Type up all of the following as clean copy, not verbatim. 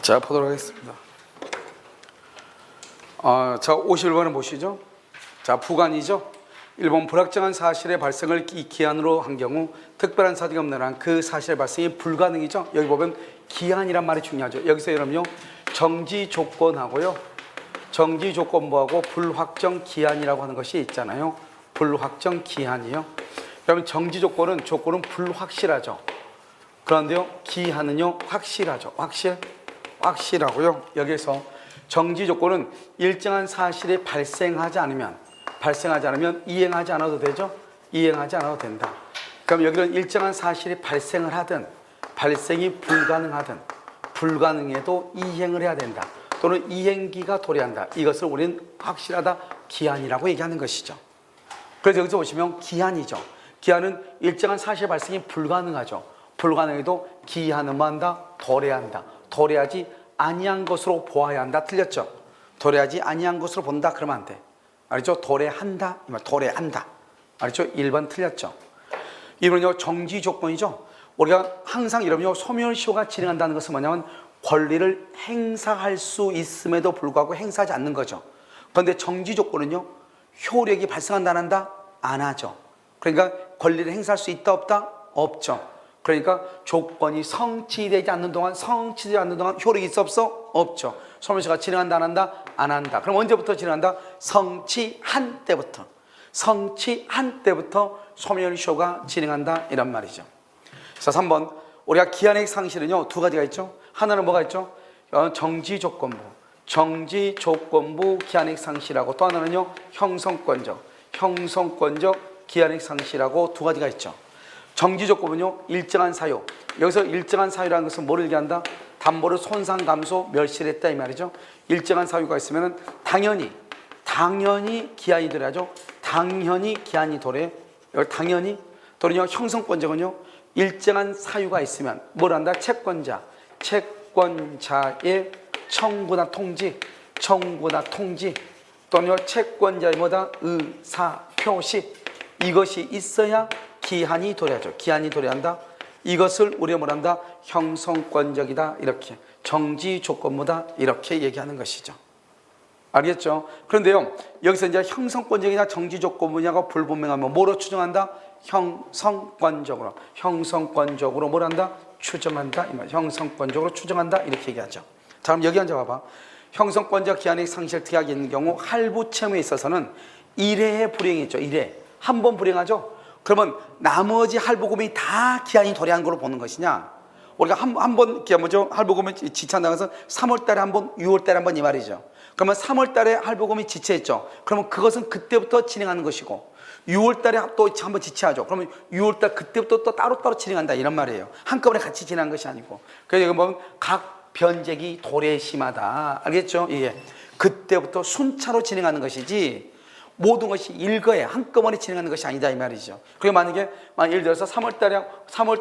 자, 보도록 하겠습니다. 자, 51번을 보시죠. 자, 부관이죠. 1번 불확정한 사실의 발생을 이 기한으로 한 경우 특별한 사정이 없는 한 그 사실의 발생이 불가능이죠. 여기 보면 기한이란 말이 중요하죠. 여기서 여러분요, 정지 조건하고요, 정지 조건부하고 불확정 기한이라고 하는 것이 있잖아요. 불확정 기한이요. 그러면 정지 조건은 불확실하죠. 그런데요, 기한은요 확실하죠. 확실하고요. 여기서 정지 조건은 일정한 사실이 발생하지 않으면 이행하지 않아도 되죠. 이행하지 않아도 된다. 그럼 여기는 일정한 사실이 발생을 하든 발생이 불가능하든 불가능해도 이행을 해야 된다. 또는 이행기가 도래한다. 이것을 우리는 확실하다, 기한이라고 얘기하는 것이죠. 그래서 여기서 보시면 기한이죠. 기한은 일정한 사실 발생이 불가능하죠. 불가능해도 기한은 뭐 한다? 도래한다. 도래하지 아니한 것으로 보아야 한다. 틀렸죠? 도래하지 아니한 것으로 본다. 그러면 안 돼. 알죠? 도래한다. 도래한다. 알죠? 1번 틀렸죠? 2번은요, 정지 조건이죠. 우리가 항상 이러면요, 소멸시효가 진행한다는 것은 뭐냐면 권리를 행사할 수 있음에도 불구하고 행사하지 않는 거죠. 그런데 정지 조건은요, 효력이 발생한다 안 한다? 안 하죠. 그러니까 권리를 행사할 수 있다 없다? 없죠. 그러니까 조건이 성취되지 않는 동안 효력이 있어 없어? 없죠. 소멸시효가 진행한다 안 한다? 안 한다. 그럼 언제부터 진행한다? 성취한 때부터 소멸시효가 진행한다, 이란 말이죠. 자, 3번 우리가 기한의 상실은요 두 가지가 있죠. 하나는 뭐가 있죠? 정지 조건부 기한의 상실하고, 또 하나는요 형성권적 기한의 상실하고 두 가지가 있죠. 정지 조건은요 일정한 사유. 여기서 일정한 사유라는 것은 뭐를 얘기한다? 담보를 손상 감소 멸실했다, 이 말이죠. 일정한 사유가 있으면 당연히 기한이 도래하죠. 당연히 기한이 도래. 여기 당연히. 또는요 형성권적은요 일정한 사유가 있으면 뭘 한다? 채권자의 청구나 통지 또는요 채권자의 뭐다? 의사 표시, 이것이 있어야 기한이 도래하죠. 기한이 도래한다. 이것을 우리가 뭐란다? 형성권적이다, 이렇게. 정지 조건부다, 이렇게 얘기하는 것이죠. 알겠죠? 그런데요, 여기서 이제 형성권적이냐 정지 조건부냐가 불분명하면 뭐로 추정한다? 형성권적으로 뭐란다? 추정한다. 형성권적으로 추정한다, 이렇게 얘기하죠. 자, 그럼 여기 앉아봐봐. 형성권적 기한의 상실 특약이 있는 경우 할부채무에 있어서는 1회의 불이행이 있죠. 1회. 한 번 불이행하죠. 그러면 나머지 할부금이 다 기한이 도래한 걸로 보는 것이냐? 우리가 한 번 뭐죠? 할부금이 지체한다고 해서 3월 달에 한 번, 6월 달에 한 번, 이 말이죠. 그러면 3월 달에 할부금이 지체했죠. 그러면 그것은 그때부터 진행하는 것이고, 6월 달에 또 한번 지체하죠. 그러면 6월 달 그때부터 또 따로따로 진행한다, 이런 말이에요. 한꺼번에 같이 진행한 것이 아니고. 그래서 여기 보면 각 변제기 도래심하다. 알겠죠? 예. 그때부터 순차로 진행하는 것이지 모든 것이 일거에 한꺼번에 진행하는 것이 아니다, 이 말이죠. 그리고 만약에 예를 들어서 3월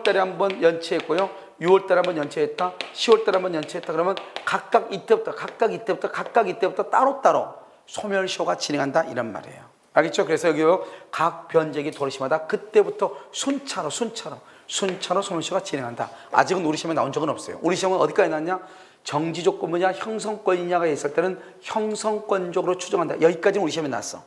달에 한번 연체했고요, 6월 달에 한번 연체했다, 10월 달에 한번 연체했다, 그러면 각각 이때부터 따로따로 소멸시효가 진행한다, 이런 말이에요. 알겠죠? 그래서 여기 각 변제기 도래시마다 그때부터 순차로 소멸시효가 진행한다. 아직은 우리 시험에 나온 적은 없어요. 우리 시험은 어디까지 나왔냐? 정지 조건부냐 형성권이냐가 있을 때는 형성권적으로 추정한다. 여기까지는 우리 시험에 나왔어.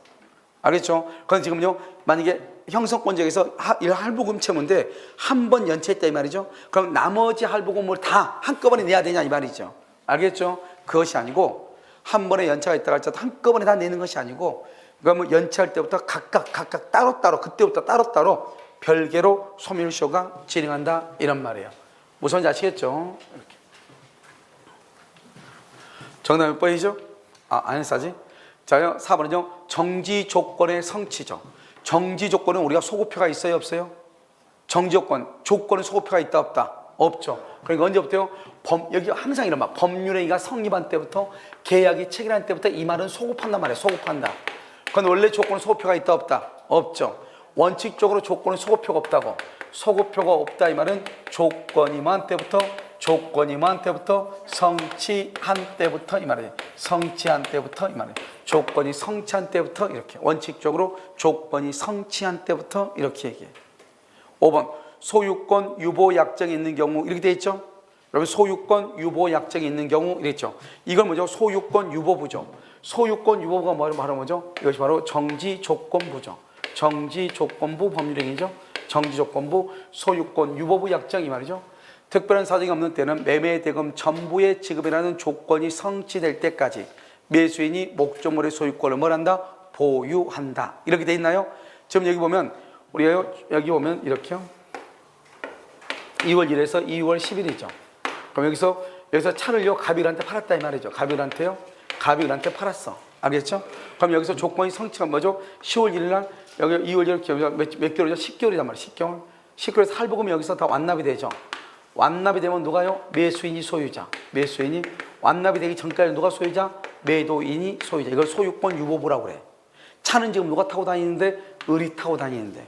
알겠죠? 그런데 지금요, 만약에 형성권적에서 할부금 채무인데 한 번 연체했다, 이 말이죠. 그럼 나머지 할부금을 다 한꺼번에 내야 되냐, 이 말이죠. 알겠죠? 그것이 아니고 한 번에 연체가 있다고 할지라도 한꺼번에 다 내는 것이 아니고, 그러면 연체할 때부터 각각 따로따로, 그때부터 따로따로 별개로 소멸시효가 진행한다, 이런 말이에요. 무슨 말인지 아시겠죠? 이렇게. 정답 몇 번이죠? 안 했어지? 자요, 4번은요 정지 조건의 성취죠. 정지 조건은 우리가 소급표가 있어요, 없어요? 정지 조건에 소급표가 있다 없다? 없죠. 그러니까 언제부터요? 여기 항상 이런 말, 법률행위가 성립한 때부터 계약이 체결한 때부터 이 말은 소급한단 말이에요. 소급한다. 그건 원래 조건에 소급표가 있다 없다? 없죠. 원칙적으로 조건에 소급표가 없다고. 소급표가 없다, 이 말은 조건이 뭐한 때부터 성취한 때부터, 이 말이에요. 성취한 때부터, 이 말이에요. 조건이 성취한 때부터, 이렇게. 원칙적으로 조건이 성취한 때부터, 이렇게 얘기해요. 5번 소유권 유보 약정이 있는 경우, 이렇게 돼 있죠. 여러분 소유권 유보 약정이 있는 경우 이랬죠. 이건 뭐죠? 소유권 유보부죠. 소유권 유보부가 바로 뭐죠? 이것이 바로 정지조건부죠. 정지조건부 법률행위죠. 정지조건부 소유권 유보부 약정이 말이죠. 특별한 사정이 없는 때는 매매대금 전부의 지급이라는 조건이 성취될 때까지 매수인이 목적물의 소유권을 뭘 한다? 보유한다. 이렇게 돼 있나요? 지금 여기 보면 우리가 여기 보면 이렇게요. 2월 1일에서 2월 10일이죠. 그럼 여기서 차를요 갑일한테 팔았다 이 말이죠. 갑일한테 팔았어. 알겠죠? 그럼 여기서 조건이 성취가 뭐죠? 10월 1일 날 여기 2월 1일 몇 개월이죠? 10개월이단 말이에요. 10개월. 10개월에서 할부금이 여기서 다 완납이 되죠. 완납이 되면 누가요? 매수인이 소유자. 매수인이 완납이 되기 전까지 누가 소유자? 매도인이 소유자. 이걸 소유권 유보부라고 그래. 차는 지금 누가 타고 다니는데? 을이 타고 다니는데.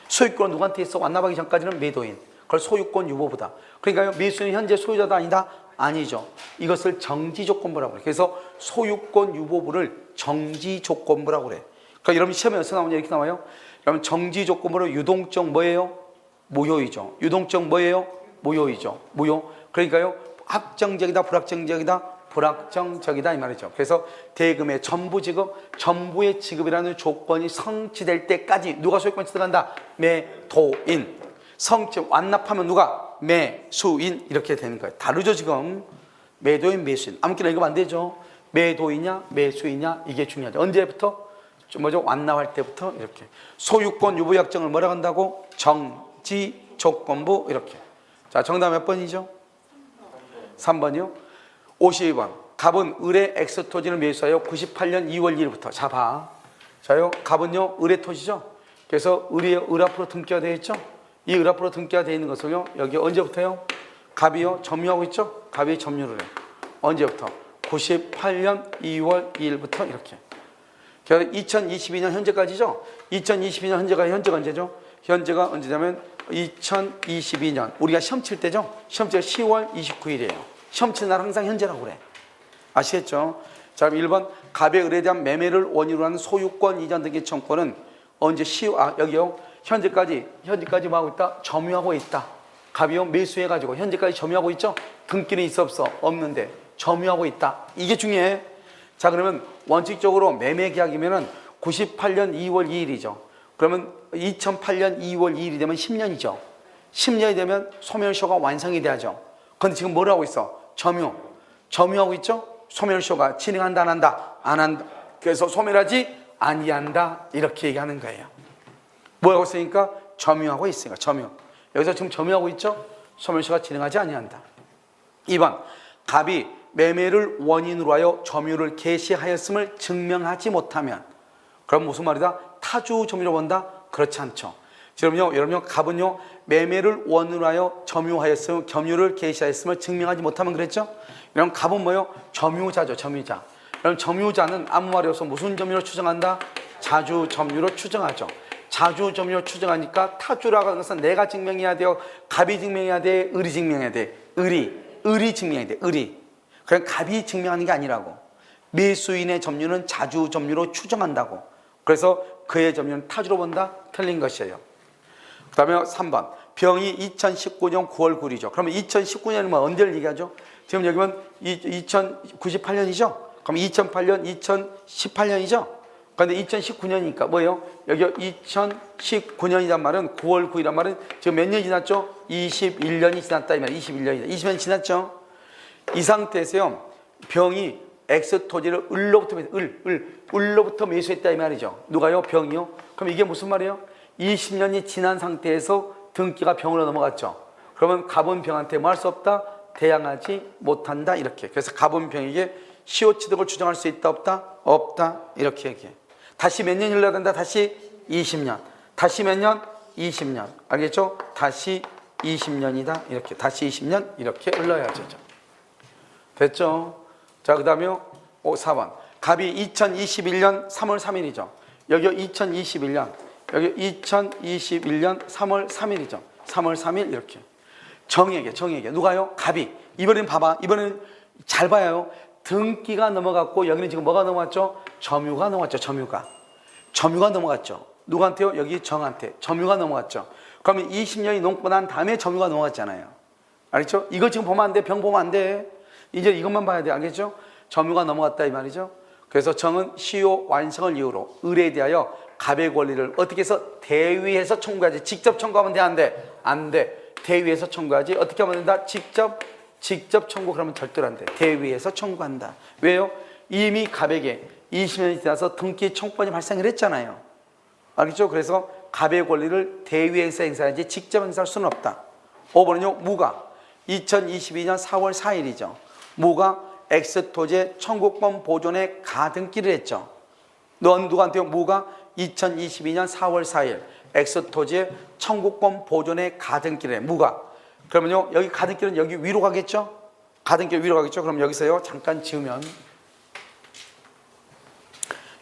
소유권은 누구한테 있어? 완납하기 전까지는 매도인. 그걸 소유권 유보부다. 그러니까요, 매수인이 현재 소유자다 아니다? 아니죠. 이것을 정지조건부라고 그래. 그래서 소유권 유보부를 정지조건부라고 그래. 그러니까 여러분 시험에 어디서 나오냐 이렇게 나와요. 여러분 정지조건부로 유동적 뭐예요? 무효이죠. 유동적 뭐예요? 무효이죠. 무효. 그러니까요, 확정적이다, 불확정적이다, 불확정적이다 이 말이죠. 그래서 대금의 전부 지급, 전부의 지급이라는 조건이 성취될 때까지 누가 소유권 취득한다? 매도인. 성취 완납하면 누가? 매수인. 이렇게 되는 거예요. 다르죠 지금. 매도인, 매수인. 아무렇게나 읽으면 안 되죠. 매도이냐 매수이냐 이게 중요하죠. 언제부터? 뭐죠? 완납할 때부터 이렇게. 소유권 유보약정을 뭐라고 한다고? 정지조건부 이렇게. 자, 정답 몇 번이죠? 3번이요. 52번. 갑은 을의 X토지를 매수하여 98년 2월 2일부터. 자, 봐. 자요, 갑은요, 을의 토지죠? 그래서 을 앞으로 등기가 되어 있죠? 이 을 앞으로 등기가 되어 있는 것을요, 여기 언제부터요? 갑이요, 점유하고 있죠? 갑이 점유를 해. 언제부터? 98년 2월 2일부터 이렇게. 그래서 2022년 현재까지죠? 2022년 현재가 언제죠? 현재가 언제냐면 2022년. 우리가 시험 칠 때죠? 시험 칠 때 10월 29일이에요. 시험 칠 날 항상 현재라고 그래. 아시겠죠? 자, 그럼 1번. 갑의 을에 대한 매매를 원인으로 하는 소유권 이전 등기 청구권은 언제 여기요. 현재까지 뭐 하고 있다? 점유하고 있다. 갑이요. 매수해가지고 현재까지 점유하고 있죠? 등기는 있어 없어? 없는데 점유하고 있다. 이게 중요해. 자, 그러면 원칙적으로 매매 계약이면은 98년 2월 2일이죠. 그러면 2008년 2월 2일이 되면 10년이죠. 10년이 되면 소멸시효가 완성이 돼야죠. 근데 지금 뭘 하고 있어? 점유하고 있죠? 소멸시효가 진행한다 안 한다? 안 한다. 그래서 소멸하지 아니한다 이렇게 얘기하는 거예요. 뭐라고 했으니까? 점유하고 있으니까. 점유. 여기서 지금 점유하고 있죠? 소멸시효가 진행하지 아니한다. 2번. 갑이 매매를 원인으로 하여 점유를 개시하였음을 증명하지 못하면, 그럼 무슨 말이다? 타주 점유로 본다? 그렇지 않죠. 지금요, 여러분요, 갑은요, 매매를 원인으로 하여 점유를 개시하였음을 증명하지 못하면 그랬죠? 이런 갑은 뭐요? 점유자죠, 점유자. 그럼 점유자는 아무 말이 없어 무슨 점유로 추정한다? 자주 점유로 추정하죠. 자주 점유로 추정하니까 타주라고 하는 것은 내가 증명해야 돼요? 갑이 증명해야 돼? 을이 증명해야 돼? 을이 증명해야 돼, 을이. 그냥 갑이 증명하는 게 아니라고. 매수인의 점유는 자주 점유로 추정한다고. 그래서 그의 점유는 타주로 본다? 틀린 것이에요. 그 다음에 3번. 병이 2019년 9월 9일이죠. 그러면 2019년은 뭐 언제를 얘기하죠? 지금 여기 보면 2098년이죠? 그럼 2008년, 2018년이죠? 그런데 2019년이니까 뭐예요? 여기 2019년이란 말은 9월 9일이란 말은 지금 몇 년이 지났죠? 21년이 지났다 이 말이에요. 21년이다. 20년 지났죠? 이 상태에서요, 병이 X토지를 을로부터 매수했다 이 말이죠. 누가요? 병이요? 그럼 이게 무슨 말이에요? 20년이 지난 상태에서 등기가 병으로 넘어갔죠. 그러면 갑은 병한테 뭐 할 수 없다? 대항하지 못한다 이렇게. 그래서 갑은 병에게 시효 취득을 주장할 수 있다 없다? 없다 이렇게 얘기해. 다시 몇 년 흘러야 된다? 다시 20년. 다시 몇 년? 20년. 알겠죠? 다시 20년이다 이렇게. 다시 20년 이렇게 흘러야죠. 됐죠? 자, 그 다음에 4번. 갑이 2021년 3월 3일이죠. 여기 2021년. 여기 2021년 3월 3일이죠. 3월 3일 이렇게. 정액에. 누가요? 갑이. 이번엔 봐봐. 이번엔 잘 봐요. 등기가 넘어갔고 여기는 지금 뭐가 넘어갔죠? 점유가 넘어갔죠. 점유가 넘어갔죠. 누구한테요? 여기 정한테. 점유가 넘어갔죠. 그러면 20년이 넘고 난 다음에 점유가 넘어갔잖아요. 알겠죠? 이거 지금 보면 안 돼. 병 보면 안 돼. 이제 이것만 봐야 돼. 알겠죠? 점유가 넘어갔다 이 말이죠. 그래서 정은 시효 완성을 이유로 의뢰에 대하여 갑의 권리를 어떻게 해서 대위에서 청구하지. 직접 청구하면 돼, 안 돼? 안 돼. 대위에서 청구하지. 어떻게 하면 된다? 직접 청구. 그러면 절대로 안 돼. 대위에서 청구한다. 왜요? 이미 갑에게 20년이 지나서 등기 청구권이 발생을 했잖아요. 알겠죠? 그래서 갑의 권리를 대위에서 행사하지 직접 행사할 수는 없다. 5번은요, 무가 2022년 4월 4일이죠. 무가 X토지의 청구권 보존에 가등기를 했죠. 넌 누구한테요? 무가 2022년 4월 4일 X토지의 청구권 보존에 가등기를 해. 무가. 그러면요, 여기 가등기는 여기 위로 가겠죠? 가등기 위로 가겠죠? 그럼 여기서요, 잠깐 지우면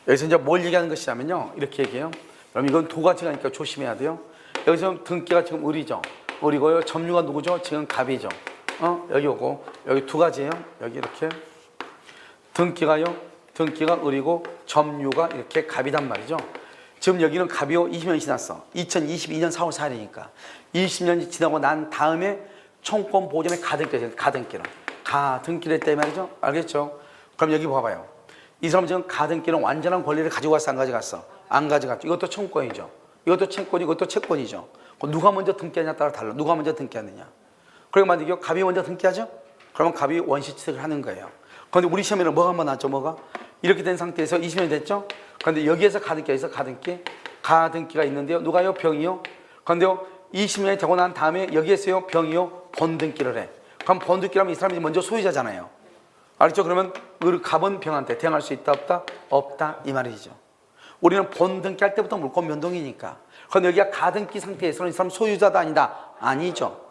여기서 이제 뭘 얘기하는 것이냐면요, 이렇게 얘기해요. 그럼 이건 두 가지가니까 조심해야 돼요. 여기서 등기가 지금 을이죠. 을이고요. 점유가 누구죠? 지금 갑이죠. 여기 오고 여기 두 가지예요. 여기 이렇게 등기가요. 등기가 을이고 점유가 이렇게 갑이단 말이죠. 지금 여기는 갑이요. 20년이 지났어. 2022년 4월 4일이니까 20년이 지나고 난 다음에 청구권 보존에 가등기를 했다 이 말이죠. 알겠죠? 그럼 여기 봐봐요. 이 사람 지금 가등기는 완전한 권리를 가지고 갔어, 안 가져갔어? 안 가져갔죠. 이것도 청구권이죠. 이것도 채권이, 이것도 채권이죠. 누가 먼저 등기하냐에 따라 달라. 누가 먼저 등기하느냐. 그리고 만약에 갑이 먼저 등기하죠? 그러면 갑이 원시 취득을 하는 거예요. 그런데 우리 시험에는 뭐가 한번 나왔죠? 뭐가? 이렇게 된 상태에서 20년이 됐죠? 그런데 여기에서 가등기가 있는데요. 누가요? 병이요. 그런데요, 20년이 되고 난 다음에 여기에서요, 병이요, 본등기를 해. 그럼 본등기라면 이 사람이 먼저 소유자잖아요. 알겠죠? 그러면 갑은 병한테 대항할 수 있다, 없다? 없다, 이 말이죠. 우리는 본등기 할 때부터 물권 변동이니까. 그런데 여기가 가등기 상태에서는 이 사람 소유자다, 아니다? 아니죠.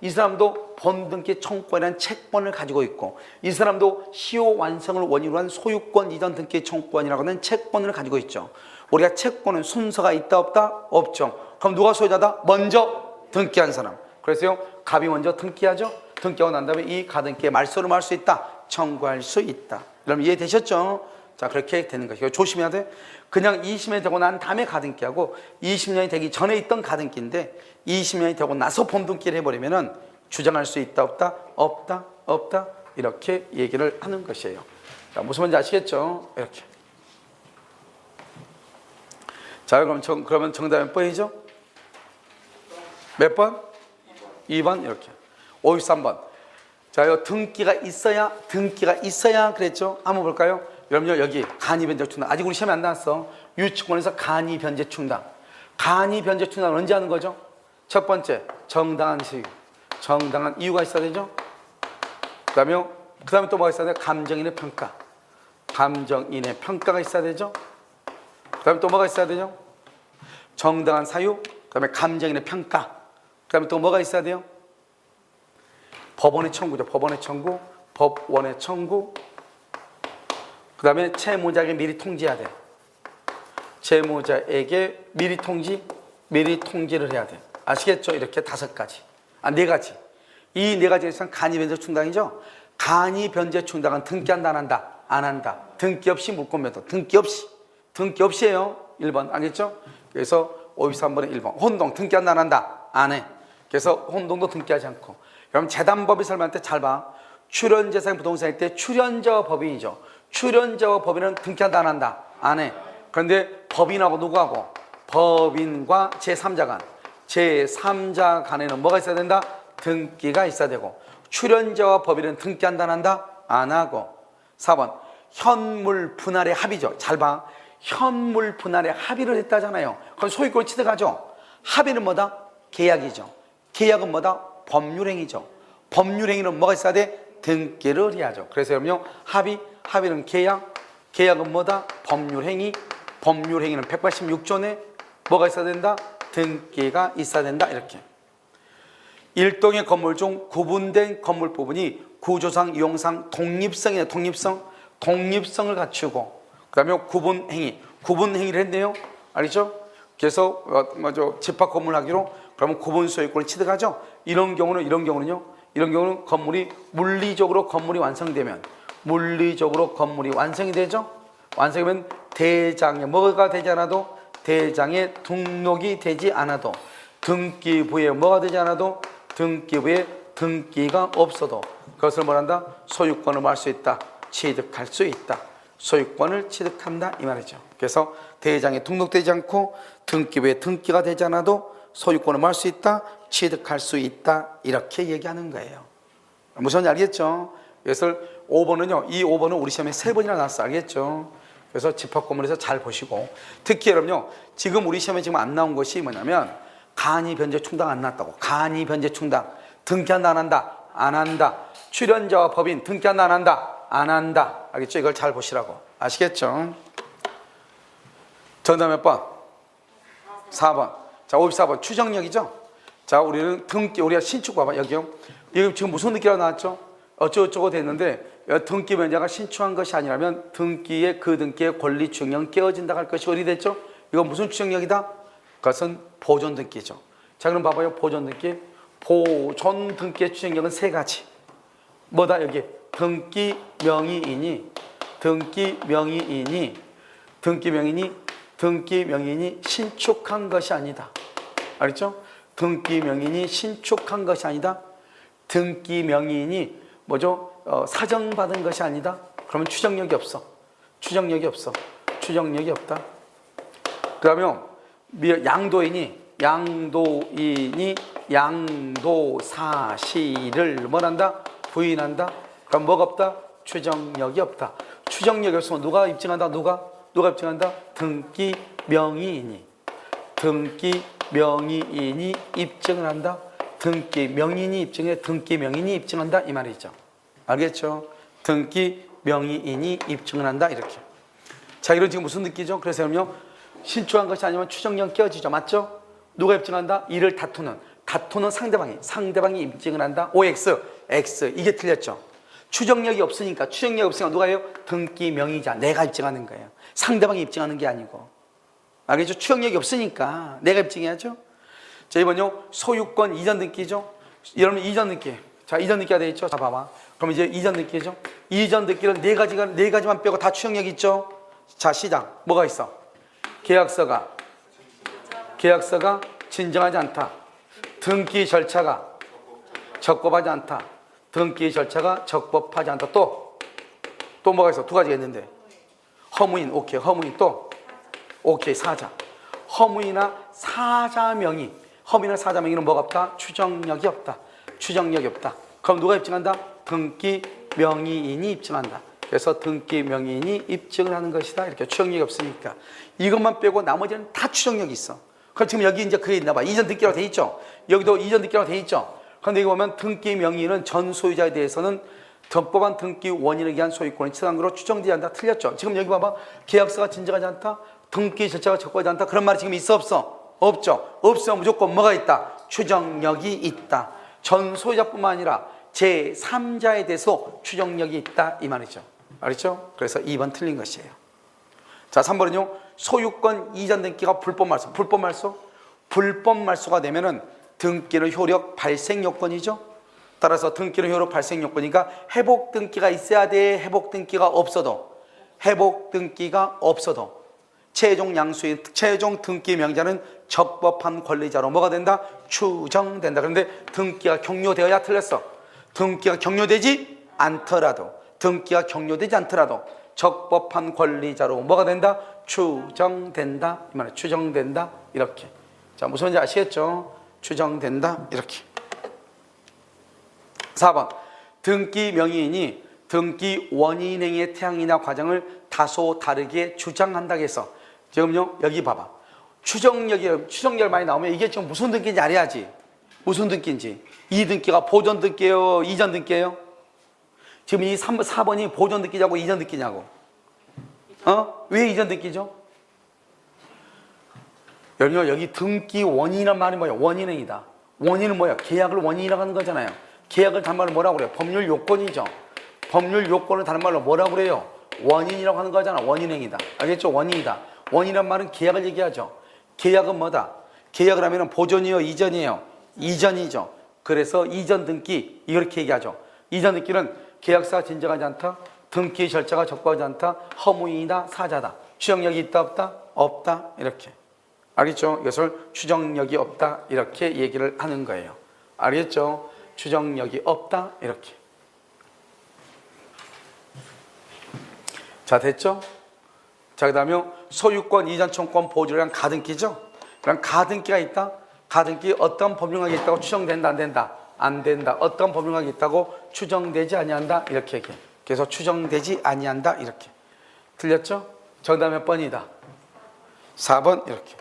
이 사람도 본등기 청구권이라는 채권을 가지고 있고, 이 사람도 시효 완성을 원인으로 한 소유권 이전 등기 청구권이라고 하는 채권을 가지고 있죠. 우리가 채권은 순서가 있다, 없다? 없죠. 그럼 누가 소유자다? 먼저 등기한 사람. 그래서요, 갑이 먼저 등기하죠. 등기하고 난 다음에 이 가등기에 말소를 할 수 있다, 청구할 수 있다. 여러분 이해되셨죠? 자, 그렇게 되는 것이고 조심해야 돼. 그냥 20년이 되고 난 다음에 가등기하고 20년이 되기 전에 있던 가등기인데 20년이 되고 나서 본등기를 해버리면은 주장할 수 있다, 없다? 없다. 이렇게 얘기를 하는 것이에요. 자, 무슨 말인지 아시겠죠? 이렇게. 자, 그러면 정답은 몇 번이죠? 몇 번? 2번 이렇게. 53번. 자, 이거 등기가 있어야 그랬죠? 한번 볼까요? 여러분요, 여기 간이변제 충당. 아직 우리 시험에 안 나왔어. 유치권에서 간이변제 충당. 간이변제 충당은 언제 하는 거죠? 첫 번째, 정당한 시유. 정당한 이유가 있어야 되죠? 그 다음에 또 뭐가 있어야 돼요? 감정인의 평가. 감정인의 평가가 있어야 되죠? 그 다음에 또 뭐가 있어야 되죠? 정당한 사유. 그 다음에 감정인의 평가. 그 다음에 또 뭐가 있어야 돼요? 법원의 청구죠. 법원의 청구. 그 다음에 채무자에게 미리 통지해야 돼. 채무자에게 미리 통지를 해야 돼. 아시겠죠? 이렇게 5가지. 4가지. 이 4가지에서 간이변제 충당이죠. 간이변제 충당은 등기한다, 안 한다? 등기 없이 물권 변동. 등기 없이예요. 1번. 알겠죠? 그래서 53번에 1번. 혼동. 등기한다, 안 한다? 안 해. 그래서 혼동도 등기하지 않고. 그럼 재단법이 설명할 때 잘 봐. 출연재산 부동산일 때 출연자와 법인이죠. 출연자와 법인은 등기한다, 안 한다? 안 해. 그런데 법인하고 누구하고? 법인과 제3자 간에는 뭐가 있어야 된다? 등기가 있어야 되고, 출연자와 법인은 등기한다, 안 한다? 안 하고. 4번. 현물 분할의 합의죠. 잘 봐. 현물 분할의 합의를 했다잖아요. 그럼 소유권을 취득하죠. 합의는 뭐다? 계약이죠. 계약은 뭐다? 법률행위죠. 법률행위는 뭐가 있어야 돼? 등기를 해야죠. 그래서 여러분요, 합의는 계약은 뭐다? 법률행위. 법률행위는 186조에 뭐가 있어야 된다? 등기가 있어야 된다. 이렇게. 일동의 건물 중 구분된 건물 부분이 구조상, 유형상 독립성이네. 독립성을 갖추고, 그 다음에 구분행위를 했네요. 알겠죠? 그래서 집합 건물 하기로 그러면 구분 소유권을 취득하죠. 이런 경우는요. 이런 경우는 물리적으로 건물이 완성되면, 완성이 되죠. 완성이면 대장에 뭐가 되지 않아도, 대장에 등록이 되지 않아도, 등기부에 뭐가 되지 않아도, 등기부에 등기가 없어도 그것을 뭐란다? 소유권을 뭐 할 수 있다? 취득할 수 있다. 소유권을 취득한다 이 말이죠. 그래서 대장에 등록되지 않고 등기 외에 등기가 되지 않아도 소유권을 뭐 할 수 있다? 취득할 수 있다. 이렇게 얘기하는 거예요. 무슨 알겠죠? 그래서 5번은요, 이 5번은 우리 시험에 3번이나 나왔어. 알겠죠? 그래서 집합구문에서 잘 보시고, 특히 여러분요, 지금 우리 시험에 지금 안 나온 것이 뭐냐면 간이 변제 충당 안 났다고. 간이 변제 충당 등기한다 안 한다? 안 한다. 출연자와 법인 등기한다 안 한다? 안 한다. 알겠죠? 이걸 잘 보시라고. 아시겠죠? 정답 몇 번? 4번. 자, 54번 추정력이죠? 자, 우리는 등기, 우리가 신축 봐봐. 여기요. 이거 지금 무슨 등기가 나왔죠? 어쩌고저쩌고 됐는데 등기 변제가 신축한 것이 아니라면 등기의 그 등기의 권리 추정력은 깨어진다 할 것이 어디 됐죠? 이건 무슨 추정력이다? 그것은 보존 등기죠. 자, 그럼 봐봐요. 보존 등기. 보존 등기의 추정력은 3가지. 뭐다 여기? 등기 명의인이 신축한 것이 아니다. 알겠죠? 등기 명의인이 신축한 것이 아니다. 등기 명의인이 뭐죠? 사정받은 것이 아니다. 그러면 추정력이 없어. 추정력이 없다. 그러면 양도인이 양도사실을 뭐란다? 부인한다. 그럼 뭐가 없다? 추정력이 없다. 추정력이 없으면 누가 입증한다? 누가 입증한다? 등기 명의인이 입증을 한다. 등기 명의인이 입증해. 등기 명의인이 입증한다 이 말이죠. 알겠죠? 등기 명의인이 입증을 한다 이렇게. 자, 이런 지금 무슨 느끼죠? 그래서 그럼요, 신축한 것이 아니면 추정력 깨어지죠. 맞죠? 누가 입증한다? 이를 다투는 상대방이 입증을 한다. OX, X 이게 틀렸죠. 추정력이 없으니까 누가 해요? 등기 명의자 내가 입증하는 거예요. 상대방이 입증하는 게 아니고. 알겠죠? 추정력이 없으니까 내가 입증해야죠. 자, 이번요 소유권 이전 등기죠. 여러분 이전 등기. 자, 이전 등기가 되어 있죠. 자, 봐봐. 그럼 이제 이전 등기죠. 이전 등기는 네 가지만 빼고 다 추정력 있죠. 자, 시작. 뭐가 있어? 계약서가 진정하지 않다. 등기 절차가 적법하지 않다. 등기 절차가 적법하지 않다. 또 뭐가 있어? 2가지가 있는데. 허무인, 오케이. 허무인 또 오케이. 사자. 허무이나 사자 명의는 뭐가 없다? 추정력이 없다. 그럼 누가 입증한다? 등기 명의인이 입증한다. 그래서 등기 명의인이 입증을 하는 것이다. 이렇게 추정력이 없으니까. 이것만 빼고 나머지는 다 추정력이 있어. 그럼 지금 여기 이제 그게 있나 봐. 이전 등기라고 돼 있죠? 여기도 이전 등기라고 돼 있죠? 그런데 여기 보면 등기 명의인은 전 소유자에 대해서는 적법한 등기 원인에 의한 소유권이 치상으로 추정되지 않다. 틀렸죠? 지금 여기 봐봐. 계약서가 진정하지 않다. 등기 절차가 적법하지 않다. 그런 말이 지금 있어 없어? 없죠. 없으면 무조건 뭐가 있다? 추정력이 있다. 전 소유자뿐만 아니라 제3자에 대해서 추정력이 있다 이 말이죠. 알겠죠? 그래서 2번 틀린 것이에요. 자, 3번은요. 소유권 이전 등기가 불법 말소가 되면은 등기는 효력 발생 요건이죠. 따라서 등기는 효력 발생 요건이니까 회복 등기가 있어야 돼. 회복 등기가 없어도 최종 등기 명의자는 적법한 권리자로 뭐가 된다? 추정된다. 그런데 등기가 종료되어야 틀렸어. 등기가 종료되지 않더라도 적법한 권리자로 뭐가 된다? 추정된다. 이 말이야. 추정된다. 이렇게. 자, 무슨 말인지 아시겠죠? 추정된다. 이렇게. 4번. 등기 명의인이 등기 원인행위의 태양이나 과정을 다소 다르게 주장한다고 해서 지금요 여기 봐봐. 추정력 많이 나오면 이게 지금 무슨 등기인지 알아야지. 무슨 등기인지. 이 등기가 보존 등기예요? 이전 등기예요? 지금 이 4번이 보존 등기냐고 이전 등기냐고. 왜 이전 등기죠? 여기 등기 원인이란 말이 뭐예요? 원인행위다. 원인은 뭐야? 계약을 원인이라고 하는 거잖아요. 계약을 다른 말로 뭐라고 그래요? 법률 요건이죠. 법률 요건을 다른 말로 뭐라고 그래요? 원인이라고 하는 거잖아. 원인행위다. 알겠죠? 원인이다. 원인이란 말은 계약을 얘기하죠. 계약은 뭐다? 계약을 하면 보존이요? 이전이에요? 이전이죠. 그래서 이전 등기 이렇게 얘기하죠. 이전 등기는 계약서가 진정하지 않다. 등기 절차가 적법하지 않다. 허무이다. 사자다. 추정력이 있다 없다? 없다. 이렇게. 알겠죠? 이것을 추정력이 없다. 이렇게 얘기를 하는 거예요. 알겠죠? 추정력이 없다. 이렇게. 자, 됐죠? 자, 그 다음에 소유권, 이전청권, 보조랑 가등기죠? 그럼 가등기가 있다. 가등기 어떤 법률학이 있다고 추정된다, 안 된다? 안 된다. 어떤 법률학이 있다고 추정되지 아니한다. 이렇게 얘기해. 그래서 추정되지 아니한다. 이렇게. 틀렸죠? 정답 몇 번이다? 4번 이렇게.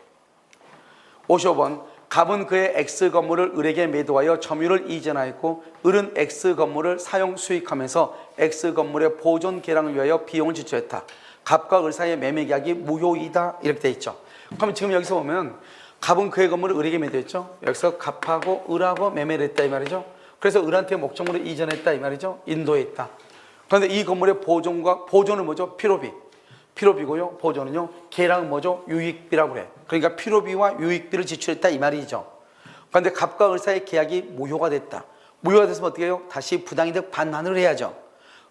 55번. 갑은 그의 X 건물을 을에게 매도하여 점유를 이전하였고 을은 X 건물을 사용 수익하면서 X 건물의 보존 개량을 위하여 비용을 지출했다. 갑과 을 사이의 매매 계약이 무효이다. 이렇게 돼 있죠. 그럼 지금 여기서 보면 갑은 그의 건물을 을에게 매도했죠. 여기서 갑하고 을하고 매매를 했다 이 말이죠. 그래서 을한테 목적물을 이전했다 이 말이죠. 인도했다. 그런데 이 건물의 보존은 뭐죠? 필요비. 필요비고요. 보존은요. 계량은 뭐죠? 유익비라고 그래. 그러니까 필요비와 유익비를 지출했다 이 말이죠. 그런데 갑과 을 사이의 계약이 무효가 됐다. 무효가 됐으면 어떻게 해요? 다시 부당이득 반환을 해야죠.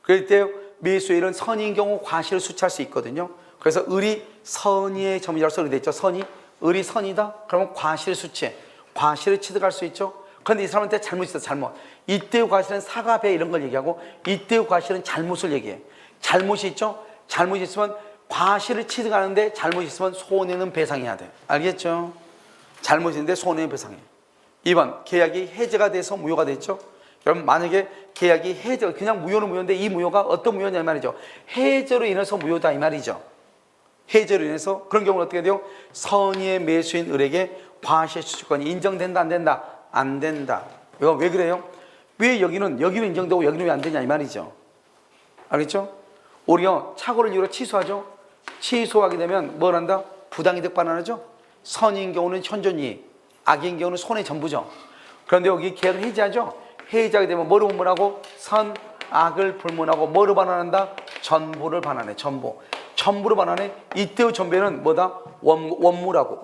그럴 때 매수일은 선의인 경우 과실을 수취할 수 있거든요. 그래서 을이 선의의 점유자로서 이렇게 돼 있죠. 선의. 을이 선이다? 그러면 과실을 수취해. 과실을 취득할 수 있죠. 그런데 이 사람한테 잘못이 있어. 잘못. 이때의 과실은 사과, 배 이런 걸 얘기하고 이때의 과실은 잘못을 얘기해. 잘못이 있죠. 잘못이 있으면 과실을 취득하는데 잘못이 있으면 손해는 배상해야 돼. 알겠죠? 잘못인데 손해는 배상해. 2번 계약이 해제가 돼서 무효가 됐죠. 그럼 만약에 계약이 해제, 그냥 무효는 무효인데 이 무효가 어떤 무효냐 이 말이죠. 해제로 인해서 무효다 이 말이죠. 해제로 인해서 그런 경우는 어떻게 돼요? 선의의 매수인 을에게 과실 수취권이 인정된다 안 된다? 안 된다. 이거 왜 그래요? 왜 여기는 인정되고 여기는 왜 안 되냐 이 말이죠. 알겠죠? 오히려 착오를 이유로 취소하죠. 취소하게 되면 뭘 한다? 부당이득 반환하죠. 선인 경우는 현존이익, 악인 경우는 손해 전부죠. 그런데 여기 계약을 해지하죠. 해지하게 되면 뭐를 분문하고 선, 악을 불문하고 뭐를 반환한다? 전부를 반환해. 전부를 반환해. 이때의 전배는 뭐다? 원물하고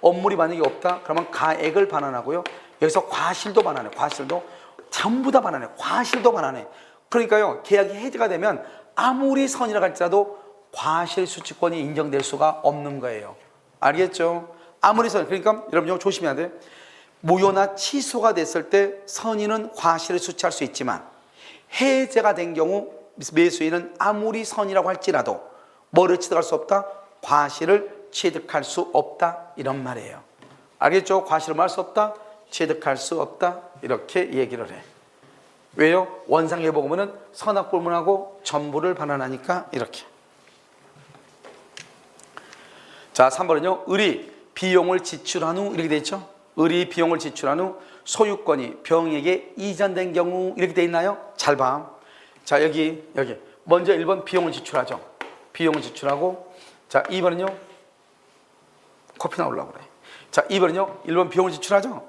원물이 만약에 없다? 그러면 가액을 반환하고요. 여기서 과실도 반환해. 과실도 전부 다 반환해. 과실도 반환해. 그러니까요, 계약이 해지가 되면 아무리 선이라고 할지라도 과실 수취권이 인정될 수가 없는 거예요. 알겠죠? 아무리 선, 그러니까 여러분 이거 조심해야 돼. 무효나 취소가 됐을 때 선인은 과실을 수취할 수 있지만 해제가 된 경우 매수인은 아무리 선이라고 할지라도 뭐를 취득할 수 없다? 과실을 취득할 수 없다. 이런 말이에요. 알겠죠? 과실을 말 수 없다? 취득할 수 없다. 이렇게 얘기를 해. 왜요? 원상에 보면은 선악불문하고 전부를 반환하니까 이렇게. 자, 3번은요. 을이 비용을 지출한 후 이렇게 돼 있죠. 을이 비용을 지출한 후 소유권이 병에게 이전된 경우 이렇게 돼 있나요? 잘 봐. 자, 여기 먼저 1번 비용을 지출하죠. 비용을 지출하고, 자, 2번은요. 커피 나오려고 그래. 자, 2번은요. 1번 비용을 지출하죠.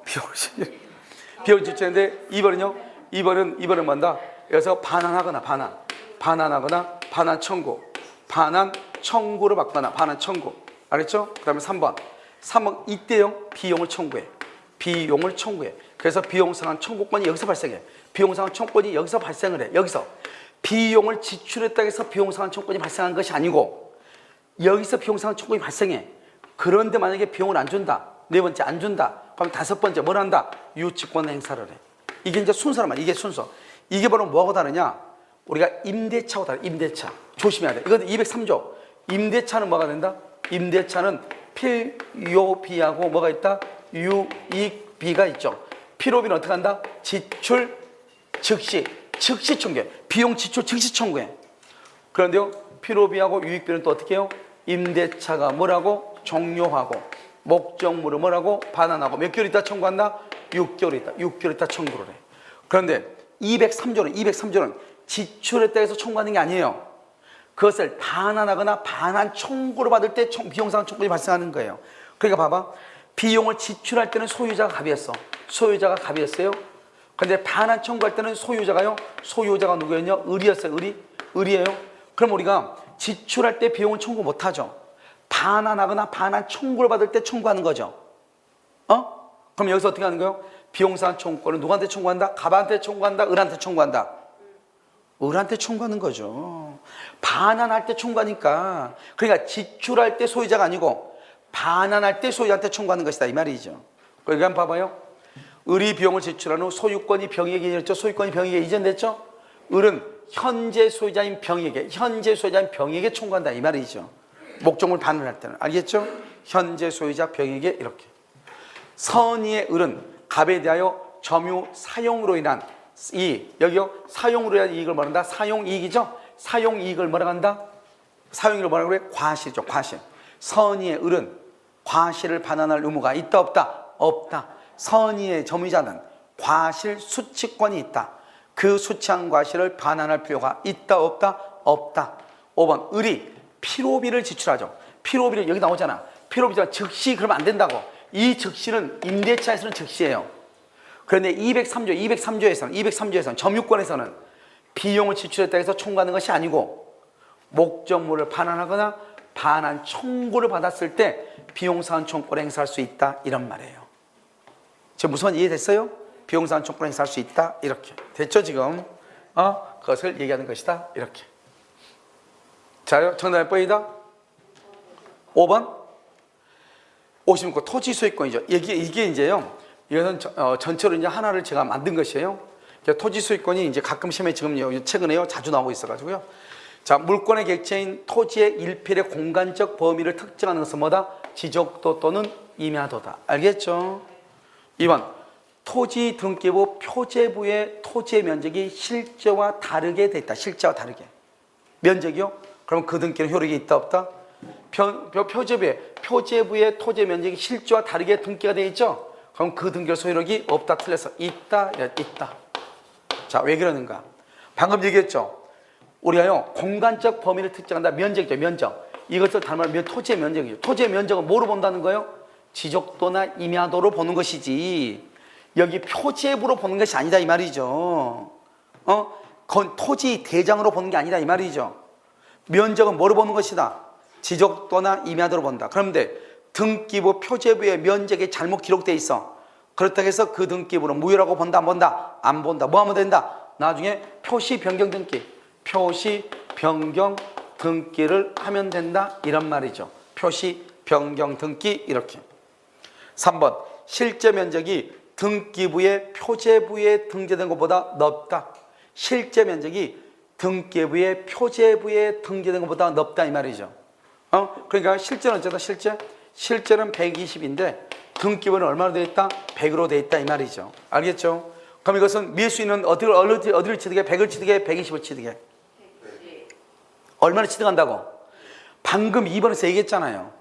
비용을 지출했는데 2번은 뭔다? 여기서 반환하거나 반환 청구를 받거나 반환 청구. 알겠죠? 그 다음에 3번 이때용 비용을 청구해. 그래서 비용상환 청구권이 여기서 발생해. 비용상환 청구권이 여기서 발생을 해. 여기서 비용을 지출했다고 해서 비용상환 청구권이 발생한 것이 아니고 여기서 비용상환 청구권이 발생해. 그런데 만약에 비용을 안 준다. 네 번째 안 준다. 그럼 다섯 번째 뭘 한다? 유치권 행사를 해. 이게 이제 순서란 말이야. 이게 순서. 이게 바로 뭐하고 다르냐? 우리가 임대차하고 다르. 임대차. 조심해야 돼. 이건 203조. 임대차는 뭐가 된다? 임대차는 필요비하고 뭐가 있다? 유익비가 있죠. 필요비는 어떻게 한다? 지출 즉시 청구해. 비용 지출 즉시 청구해. 그런데요, 필요비하고 유익비는 또 어떻게 해요? 임대차가 뭐라고? 종료하고 목적물을 뭐라고? 반환하고 몇 개월 있다 청구한다? 6개월 있다 청구를 해. 그런데 203조는 지출했다 해서 청구하는 게 아니에요. 그것을 반환하거나 반환 청구를 받을 때 비용상환 청구가 발생하는 거예요. 그러니까 봐봐. 비용을 지출할 때는 소유자가 갑이었어요. 그런데 반환 청구할 때는 소유자가 누구였냐? 을이었어요. 을이에요. 그럼 우리가 지출할 때 비용을 청구 못하죠. 반환하거나 반환 청구를 받을 때 청구하는 거죠. 그럼 여기서 어떻게 하는 거예요? 비용상환 청구권을 누구한테 청구한다? 갑한테 청구한다? 을한테 청구한다? 을한테 청구하는 거죠. 반환할 때 청구하니까. 그러니까 지출할 때 소유자가 아니고 반환할 때 소유자한테 청구하는 것이다 이 말이죠. 그러니까 한번 봐봐요. 을이 비용을 제출한 후 소유권이 병에게 이전됐죠. 소유권이 병에게 이전됐죠. 을은 현재 소유자인 병에게 청구한다 이 말이죠. 목적물 반환할 때는. 알겠죠? 현재 소유자 병에게 이렇게. 선의의 을은 갑에 대하여 점유 사용으로 인한 여기요 사용으로 인한 이익을 말한다. 사용이익이죠. 사용이익을 뭐라고 한다? 사용이익을 뭐라고 그래? 과실이죠. 과실. 선의의 을은 과실을 반환할 의무가 있다 없다? 없다. 선의의 점유자는 과실 수취권이 있다. 그 수취한 과실을 반환할 필요가 있다 없다? 없다. 5번 을이 필요비를 지출하죠. 필요비를 여기 나오잖아. 필요비가 즉시 그러면 안 된다고. 이 즉시는 임대차에서는 즉시예요. 그런데 203조에서는 점유권에서는 비용을 지출했다 해서 청구하는 것이 아니고 목적물을 반환하거나 반환 청구를 받았을 때 비용사한 청구를 행사할 수 있다 이런 말이에요. 지금 무슨 이해됐어요? 비용사한 청구를 행사할 수 있다 이렇게 됐죠 지금? 그것을 얘기하는 것이다 이렇게. 자, 정답 몇 번이다? 5번? 56번 토지 소유권이죠. 이게 이제요. 이것은 전체로 이제 하나를 제가 만든 것이에요. 토지 소유권이 이제 가끔 시험에 지금 최근에요 자주 나오고 있어가지고요. 자, 물권의 객체인 토지의 일필의 공간적 범위를 특정하는 것은 뭐다? 지적도 또는 임야도다. 알겠죠? 2번 토지 등기부 표제부의 토지의 면적이 실제와 다르게 돼 있다. 실제와 다르게. 면적이요? 그럼 그 등기는 효력이 있다 없다? 표제부의 토지 면적이 실제와 다르게 등기가 되어 있죠? 그럼 그 등기 소유력이 없다 틀렸어? 있다 있다. 자, 왜 그러는가? 방금 얘기했죠? 우리가요 공간적 범위를 특정한다. 면적이죠. 면적. 이것을 닮은 토지의 면적이죠. 토지의 면적은 뭐로 본다는 거예요? 지적도나 임야도로 보는 것이지 여기 표제부로 보는 것이 아니다 이 말이죠. 그건 토지 대장으로 보는 게 아니다 이 말이죠. 면적은 뭐로 보는 것이다? 지적도나 임야도로 본다. 그런데 등기부 표제부의 면적이 잘못 기록되어 있어. 그렇다고 해서 그 등기부는 무효라고 본다 안 본다? 안 본다. 뭐 하면 된다? 나중에 표시 변경 등기를 하면 된다 이런 말이죠. 표시 변경 등기 이렇게. 3번 실제 면적이 등기부의 표제부에 등재된 것보다 넓다. 실제 면적이 등기부의 표제부에 등재된 것보다 넓다 이 말이죠. 그러니까 실제는 어쩌다 실제는 120인데 등기부는 얼마로 되어 있다? 100으로 되어 있다 이 말이죠. 알겠죠? 그럼 이것은 밀수인은 어디를 취득해? 100을 취득해? 120을 취득해? 얼마나 취득한다고? 방금 2번에서 얘기했잖아요.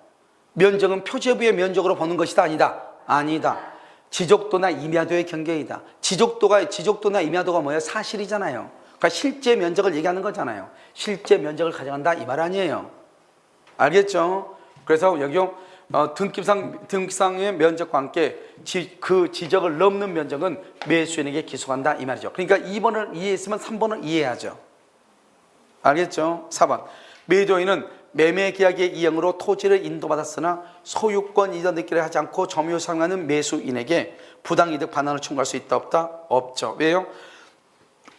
면적은 표제부의 면적으로 보는 것이다 아니다? 아니다. 지적도나 임야도의 경계이다. 지적도나 임야도가 뭐예요? 사실이잖아요. 그러니까 실제 면적을 얘기하는 거잖아요. 실제 면적을 가져간다 이 말 아니에요. 알겠죠? 그래서 여기요 등기상의 면적과 함께 그 지적을 넘는 면적은 매수인에게 기속한다 이 말이죠. 그러니까 2번을 이해했으면 3번을 이해하죠. 알겠죠? 4번 매도인은 매매계약의 이행으로 토지를 인도받았으나 소유권 이전 등기를 하지 않고 점유 사용하는 매수인에게 부당이득 반환을 청구할 수 있다 없다? 없죠. 왜요?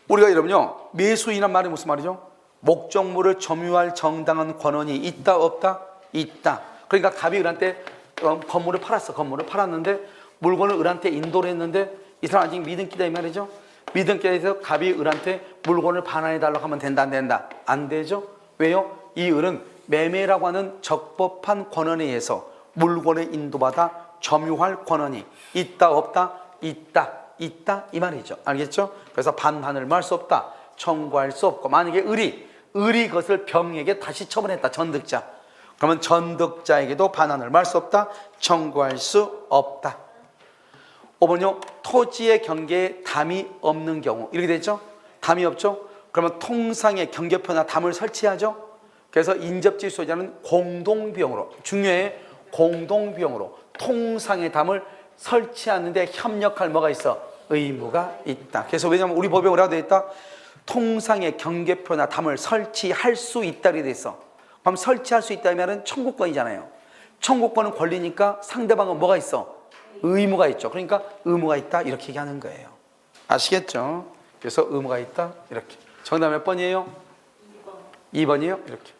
우리가 여러분요 매수인이란 말이 무슨 말이죠? 목적물을 점유할 정당한 권한이 있다 없다? 있다. 그러니까 갑이 을한테 건물을 팔았는데 물건을 을한테 인도를 했는데 이 사람 아직 미등기다 이 말이죠. 미등기에서 갑이 을한테 물건을 반환해 달라고 하면 된다 안 된다? 안 되죠. 왜요? 이 을은 매매라고 하는 적법한 권한에 의해서 물건을 인도받아 점유할 권한이 있다 없다? 있다 이 말이죠. 알겠죠? 그래서 반환을 뭐 할 수 없다. 청구할 수 없고 만약에 을이 그것을 병에게 다시 처분했다. 전득자. 그러면 전득자에게도 반환을 뭐 할 수 없다. 청구할 수 없다. 5번요. 토지의 경계에 담이 없는 경우 이렇게 되죠. 담이 없죠. 그러면 통상의 경계표나 담을 설치하죠. 그래서 인접지 소유자는 공동비용으로 중요해. 공동비용으로 통상의 담을 설치하는데 협력할 뭐가 있어? 의무가 있다. 그래서 왜냐하면 우리 법에 뭐라고 되어 있다? 통상의 경계표나 담을 설치할 수 있다 이렇게 돼 있어. 그럼 설치할 수 있다 하면은 청구권이잖아요. 청구권은 권리니까 상대방은 뭐가 있어? 의무가 있죠. 그러니까 의무가 있다 이렇게 얘기하는 거예요. 아시겠죠? 그래서 의무가 있다 이렇게. 정답 몇 번이에요? 2번이에요? 이렇게.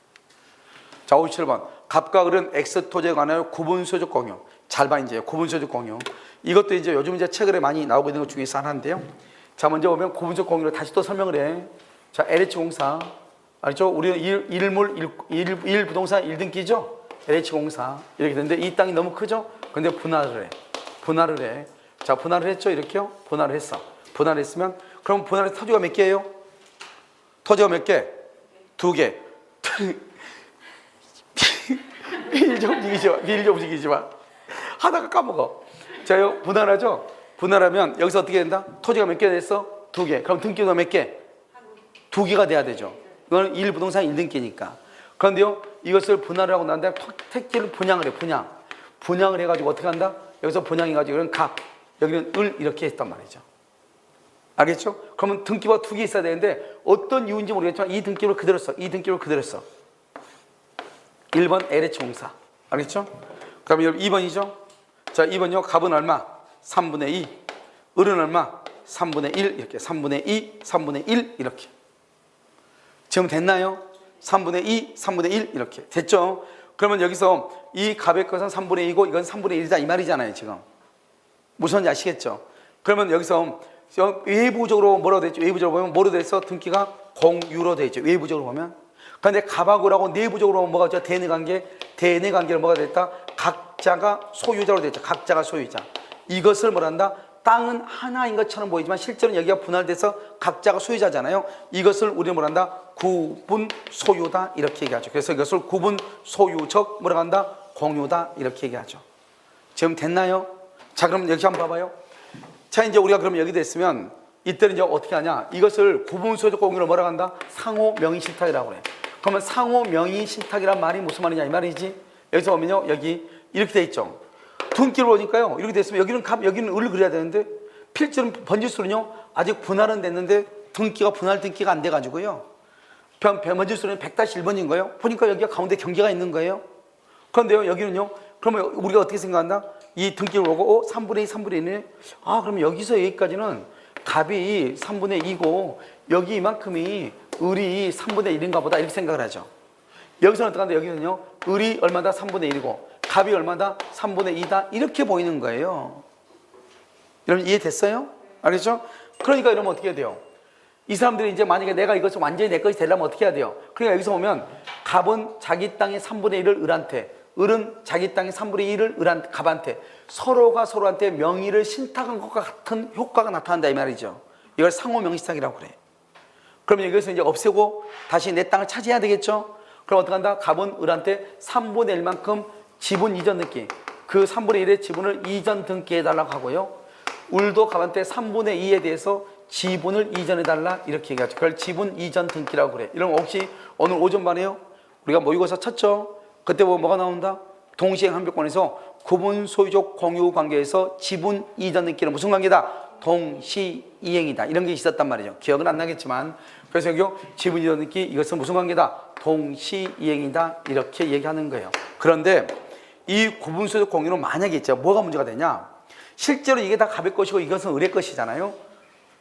자, 57번 갑과 을은 X 토지에 관하여 구분소유적 공유. 잘 봐, 이제 구분소유적 공유. 이것도 이제 요즘 이제 책에 많이 나오고 있는 것 중에서 하나인데요. 자, 먼저 보면 구분소유적 공유를 다시 또 설명을 해. 자, LH공사. 알죠? 우리는 일부동산 1등기죠? LH공사. 이렇게 되는데 이 땅이 너무 크죠? 근데 분할을 해. 분할을 해. 자, 분할을 했죠? 이렇게요? 분할을 했어. 분할을 했으면, 그럼 분할의 토지가 몇 개예요? 토지가 몇 개? 2개. 비닐 좀 움직이지 마. 비닐 좀 움직이지 마. 하다가 까먹어. 자, 요 분할하죠? 분할하면 여기서 어떻게 된다? 토지가 몇 개 됐어? 2개. 그럼 등기도 몇 개? 2개가 돼야 되죠. 이건 1부동산 1등기니까. 그런데요, 이것을 분할을 하고 난 다음에 택지를 분양을 해, 분양. 분양을 해가지고 어떻게 한다? 여기서 분양해가지고 이건 갑, 여기는 을 이렇게 했단 말이죠. 알겠죠? 그러면 등기부가 2개 있어야 되는데 어떤 이유인지 모르겠지만 이 등기부를 그대로 써. 이 등기부를 그대로 써. 1번 LH공사. 알겠죠? 그러면 2번이죠? 자, 2번요. 갑은 얼마? 3분의 2. 을은 얼마? 3분의 1. 이렇게 3분의 2, 3분의 1 이렇게. 지금 됐나요? 3분의 2, 3분의 1 이렇게. 됐죠? 그러면 여기서 이 갑의 것은 3분의 2고 이건 3분의 1이다 이 말이잖아요, 지금. 무슨 말인지 아시겠죠? 그러면 여기서 외부적으로 뭐라고 되어 있죠? 외부적으로 보면 뭐로 되어 있어? 등기가 공유로 되어 있죠. 외부적으로 보면. 그런데 갑하고 을하고 내부적으로 보면 뭐가 있죠? 대내관계. 대내관계를 뭐가 되어 있다? 각자가 소유자로 되어 있죠. 각자가 소유자. 이것을 뭐란다? 땅은 하나인 것처럼 보이지만 실제로는 여기가 분할돼서 각자가 소유자잖아요. 이것을 우리는 뭐란다? 구분 소유다 이렇게 얘기하죠. 그래서 이것을 구분 소유적 뭐라고 한다? 공유다 이렇게 얘기하죠. 지금 됐나요? 자, 그럼 여기 한번 봐봐요. 자, 이제 우리가 그럼 여기 됐으면 이때는 이제 어떻게 하냐? 이것을 구분 소유적 공유를 뭐라고 한다? 상호 명의 신탁이라고 그래. 그러면 상호 명의 신탁이란 말이 무슨 말이냐 이 말이지. 여기서 보면요, 여기 이렇게 돼 있죠. 등기를 보니까요, 이렇게 됐으면 여기는 갑, 여기는 을을 그려야 되는데 필지는 번지수는요 아직 분할은 됐는데 등기가 분할 등기가 안 돼가지고요. 번지수는 100-1번인 거예요. 보니까 여기가 가운데 경계가 있는 거예요. 그런데요, 여기는요. 그러면 우리가 어떻게 생각한다? 이 등기를 보고 3분의 2, 3분의 1이네. 아, 그러면 여기서 여기까지는 갑이 3분의 2고 여기 이만큼이 을이 3분의 1인가 보다 이렇게 생각을 하죠. 여기서는 어떡한데? 여기는요 을이 얼마다? 3분의 1이고 갑이 얼마다? 3분의 2다 이렇게 보이는 거예요. 여러분 이해됐어요? 알겠죠? 그러니까 이러면 어떻게 해야 돼요? 이 사람들이 이제 만약에 내가 이것을 완전히 내 것이 되려면 어떻게 해야 돼요? 그러니까 여기서 보면 갑은 자기 땅의 3분의 1을 을한테, 을은 자기 땅의 3분의 1을 갑한테, 서로가 서로한테 명의를 신탁한 것과 같은 효과가 나타난다 이 말이죠. 이걸 상호 명의신탁이라고 그래. 그러면 여기서 이제 없애고 다시 내 땅을 차지해야 되겠죠? 그럼 어떻게 한다? 갑은 을한테 3분의 1만큼 지분 이전 등기, 그 3분의 1의 지분을 이전 등기해달라고 하고요. 을도 갑한테 3분의 2에 대해서 지분을 이전해달라 이렇게 얘기하죠. 그걸 지분 이전 등기라고 그래. 이러면 혹시 오늘 오전 반에요? 우리가 모의고사 쳤죠? 그때 보면 뭐가 나온다? 동시행 한백권에서 구분 소유적 공유 관계에서 지분 이전 등기는 무슨 관계다? 동시이행이다. 이런 게 있었단 말이죠. 기억은 안 나겠지만. 그래서 여기 지분 이전 등기 이것은 무슨 관계다? 동시이행이다. 이렇게 얘기하는 거예요. 그런데 이 구분 소유적 공유는 만약에 있죠. 뭐가 문제가 되냐? 실제로 이게 다 갑의 것이고 이것은 을의 것이잖아요.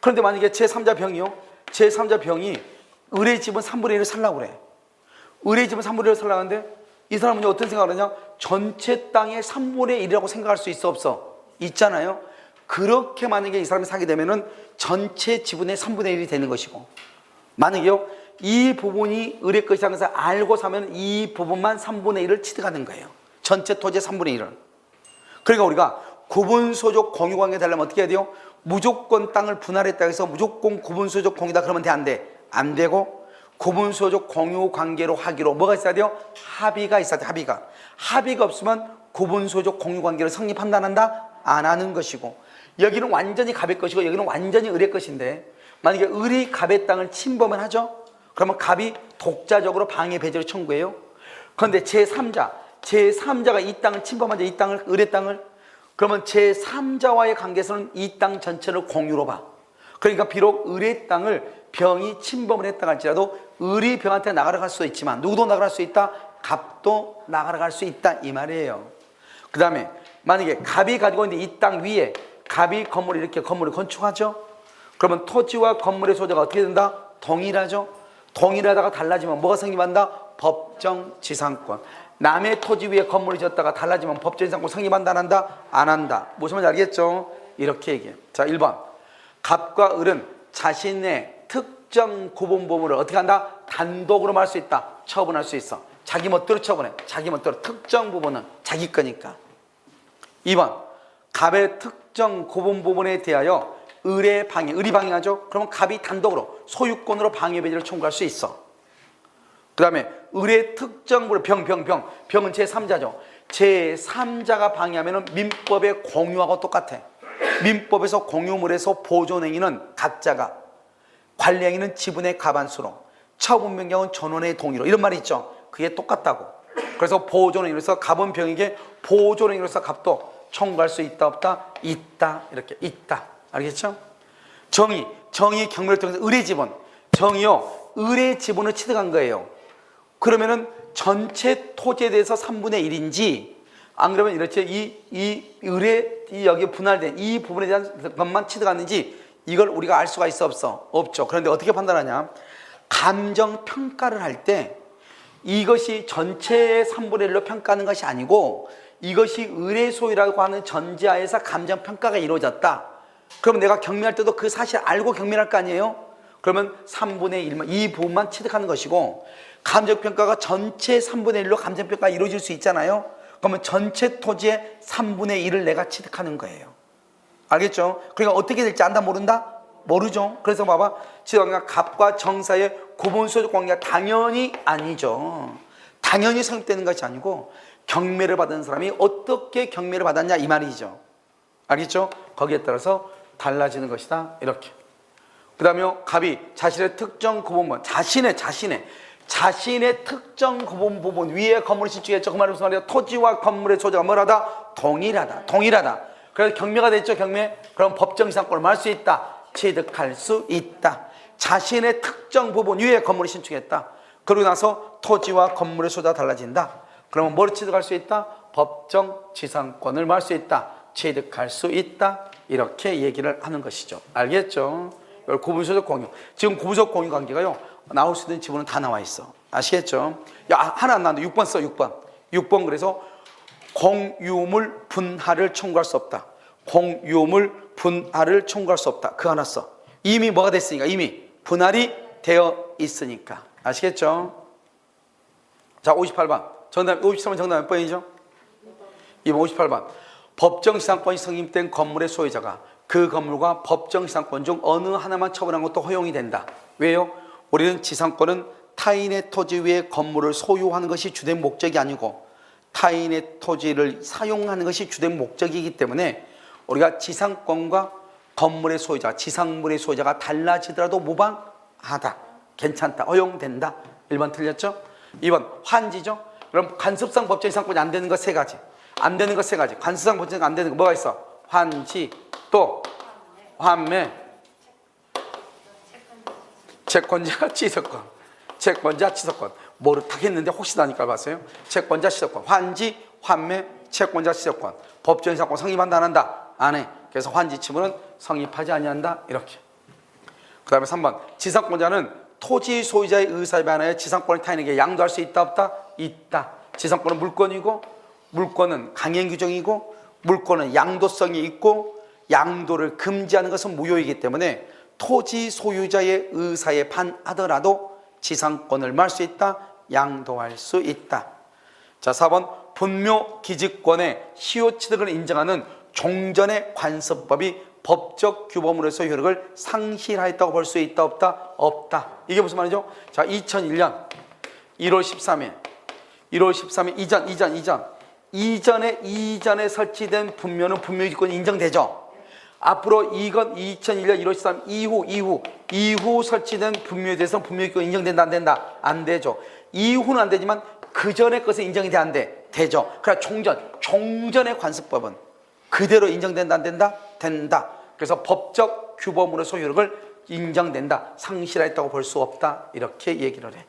그런데 만약에 제3자 병이요. 제3자 병이 을의 집은 3분의 1을 살라고 그래. 을의 집은 3분의 1을 살라고 하는데 이 사람은 어떤 생각을 하냐? 전체 땅의 3분의 1이라고 생각할 수 있어 없어? 있잖아요. 그렇게 만약에 이 사람이 사게 되면은 전체 지분의 3분의 1이 되는 것이고, 만약에요 이 부분이 을의 것이라는 것을 알고 사면 이 부분만 3분의 1을 취득하는 거예요. 전체 토지의 3분의 1을. 그러니까 우리가 구분소유적 공유관계 되려면 어떻게 해야 돼요? 무조건 땅을 분할했다 해서 무조건 구분소유적 공유다 그러면 돼? 안 돼? 안 되고 구분소유적 공유관계로 하기로 뭐가 있어야 돼요? 합의가 있어야 돼. 합의가 없으면 구분소유적 공유관계를 성립한다 안 한다? 안 하는 것이고, 여기는 완전히 갑의 것이고 여기는 완전히 을의 것인데 만약에 을이 갑의 땅을 침범을 하죠? 그러면 갑이 독자적으로 방해 배제를 청구해요. 그런데 제3자가 이 땅을 침범하죠. 이 땅을, 을의 땅을. 그러면 제3자와의 관계에서는 이 땅 전체를 공유로 봐. 그러니까 비록 을의 땅을 병이 침범을 했다 할지라도 을이 병한테 나가갈 수 있지만 누구도 나갈 수 있다? 갑도 나가갈 수 있다 이 말이에요. 그 다음에 만약에 갑이 가지고 있는 이 땅 위에 갑이 건물을 이렇게 건물을 건축하죠. 그러면 토지와 건물의 소재가 어떻게 된다? 동일하죠. 동일하다가 달라지면 뭐가 생긴다? 법정 지상권. 남의 토지 위에 건물을 지었다가 달라지면 법정 지상권 성립한다 안 한다? 안 한다. 무슨 말인지 알겠죠? 이렇게 얘기해. 자, 1번. 갑과 을은 자신의 특정 구분보물을 어떻게 한다? 단독으로 말 수 있다. 처분할 수 있어. 자기 멋대로 처분해. 자기 멋대로. 특정 부분은 자기 거니까. 2번. 갑의 특정 구분 부분에 대하여 을의 방해, 을이 방해하죠? 그러면 갑이 단독으로 소유권으로 방해 배제를 청구할 수 있어. 그 다음에 을의 특정 부분, 병은 제3자죠. 제3자가 방해하면 민법의 공유하고 똑같아. 민법에서 공유물에서 보존행위는 각자가, 관리행위는 지분의 과반수로, 처분변경은 전원의 동의로, 이런 말이 있죠. 그게 똑같다고. 그래서 보존행위로서 갑은 병에게 보존행위로서 갑도 청구할 수 있다 없다? 있다. 이렇게 있다. 알겠죠? 정의 경매를 통해서 을의 지분, 정의요 을의 지분을 취득한 거예요. 그러면은 전체 토지에 대해서 3분의 1인지 안 그러면 이렇게 이 을의 여기 분할된 이 부분에 대한 것만 취득하는지 이걸 우리가 알 수가 있어 없어? 없죠. 그런데 어떻게 판단하냐? 감정 평가를 할 때 이것이 전체의 3분의 1로 평가하는 것이 아니고 이것이 을의 소유라고 하는 전제하에서 감정 평가가 이루어졌다. 그럼 내가 경매할 때도 그 사실 알고 경매할 거 아니에요? 그러면 3분의 1만 이 부분만 취득하는 것이고 감정평가가 전체 3분의 1로 감정평가가 이루어질 수 있잖아요. 그러면 전체 토지의 3분의 1을 내가 취득하는 거예요. 알겠죠? 그러니까 어떻게 될지 안다 모른다? 모르죠. 그래서 봐봐. 지금 갑과 정 사이의 구분소득 관계가 당연히 아니죠. 당연히 성립되는 것이 아니고 경매를 받은 사람이 어떻게 경매를 받았냐 이 말이죠. 알겠죠? 거기에 따라서 달라지는 것이다. 이렇게. 그 다음에 갑이 자신의 특정 구분본, 자신의 특정 구분 부분 위에 건물을 신축했죠. 그 말은 무슨 말이야? 토지와 건물의 소재가 뭐라다? 동일하다. 그래서 경매가 됐죠. 경매. 그럼 법정 지상권을 말 수 있다. 취득할 수 있다. 자신의 특정 부분 위에 건물을 신축했다. 그러고 나서 토지와 건물의 소재가 달라진다. 그러면 뭘 취득할 수 있다? 법정 지상권을 말 수 있다. 취득할 수 있다. 이렇게 얘기를 하는 것이죠. 알겠죠? 구분소득 공유. 지금 구분소득 공유 관계가요. 나올 수 있는 지분은 다 나와 있어. 아시겠죠? 야, 하나 안 나왔는데 6번 써. 6번 그래서 공유물 분할을 청구할 수 없다. 공유물 분할을 청구할 수 없다. 그 하나 써. 이미 뭐가 됐으니까. 이미 분할이 되어 있으니까. 아시겠죠? 자, 58번. 정답, 53번 정답 몇 번이죠? 2번 58번. 법정 지상권이 성립된 건물의 소유자가 그 건물과 법정 지상권 중 어느 하나만 처분한 것도 허용이 된다. 왜요? 우리는 지상권은 타인의 토지 위에 건물을 소유하는 것이 주된 목적이 아니고 타인의 토지를 사용하는 것이 주된 목적이기 때문에 우리가 지상권과 건물의 소유자, 지상물의 소유자가 달라지더라도 무방하다. 괜찮다. 허용된다. 1번 틀렸죠? 2번 환지죠? 그럼 간섭상 법정 지상권이 안 되는 거 세 가지. 안 되는 거 세 가지. 관습상 법정 안 되는 거 뭐가 있어? 환지, 또 환매, 채권자 취소권. 채권자 취소권. 뭐를 딱 했는데 혹시 나니까 봤어요? 채권자 취소권. 환지, 환매, 채권자 취소권. 법정 지상권 성립한다 안 한다? 안 해. 그래서 환지 취분은 성립하지 아니한다. 이렇게. 그 다음에 3번. 지상권자는 토지 소유자의 의사에 반하여 지상권을 타인에게 양도할 수 있다 없다? 있다. 지상권은 물권이고 물권은 강행 규정이고 물권은 양도성이 있고 양도를 금지하는 것은 무효이기 때문에 토지 소유자의 의사에 반하더라도 지상권을 말 수 있다. 양도할 수 있다. 자, 4번. 분묘 기득권의 시효 취득을 인정하는 종전의 관습법이 법적 규범으로서 효력을 상실하였다고 볼 수 있다 없다? 없다. 이게 무슨 말이죠? 자, 2001년 1월 13일 이전에 설치된 분묘는 분묘기득권이 인정되죠. 앞으로 이건 2001년 1월 13일 이후 설치된 분묘에 대해서는 분묘기득권이 인정된다 안 된다? 안 되죠. 이후는 안 되지만 그 전에 것은 인정이 돼 안 돼? 되죠. 그러니까 종전의 관습법은 그대로 인정된다 안 된다? 된다. 그래서 법적 규범으로서 효력을 인정된다. 상실했다고 볼 수 없다. 이렇게 얘기를 해.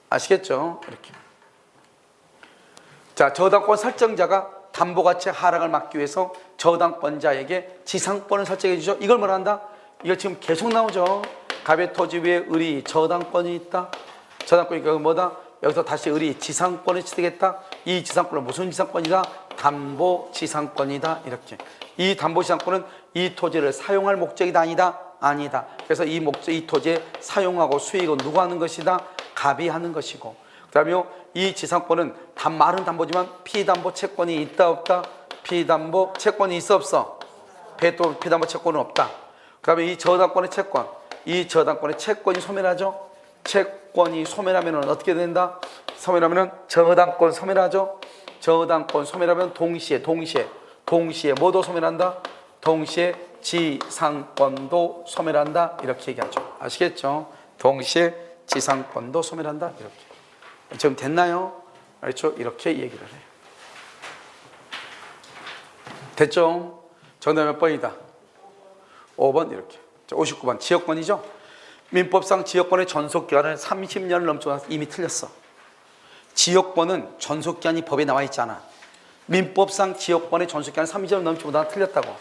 아시겠죠? 이렇게. 자, 저당권 설정자가 담보가치 하락을 막기 위해서 저당권자에게 지상권을 설정해 주죠. 이걸 뭐라 한다? 이거 지금 계속 나오죠. 갑의 토지 위에 을이 저당권이 있다. 저당권이 그 뭐다? 여기서 다시 을이 지상권을 취득했다. 이 지상권은 무슨 지상권이다? 담보지상권이다. 이렇게. 이 담보지상권은 이 토지를 사용할 목적이다. 아니다? 아니다. 그래서 이 목적, 이 토지에 사용하고 수익은 누가 하는 것이다? 갑이 하는 것이고, 그 다음에 이 지상권은 말은 담보지만 피담보 채권이 있다 없다? 피담보 채권이 있어 없어? 피담보 채권은 없다. 그 다음에 이 저당권의 채권, 이 저당권의 채권이 소멸하죠. 채권이 소멸하면 어떻게 된다? 소멸하면 저당권 소멸하죠. 저당권 소멸하면 동시에 뭐도 소멸한다? 동시에 지상권도 소멸한다. 이렇게 얘기하죠. 아시겠죠? 동시에 지상권도 소멸한다. 이렇게. 지금 됐나요? 알죠? 이렇게 얘기를 해요. 됐죠? 정답 몇 번이다? 5번 이렇게. 59번 지역권이죠? 민법상 지역권의 전속기간은 30년을 넘지 이미 틀렸어. 지역권은 전속기한이 법에 나와 있잖아. 민법상 지역권의 전속기한은 30년을 넘지 못하다 틀렸다고.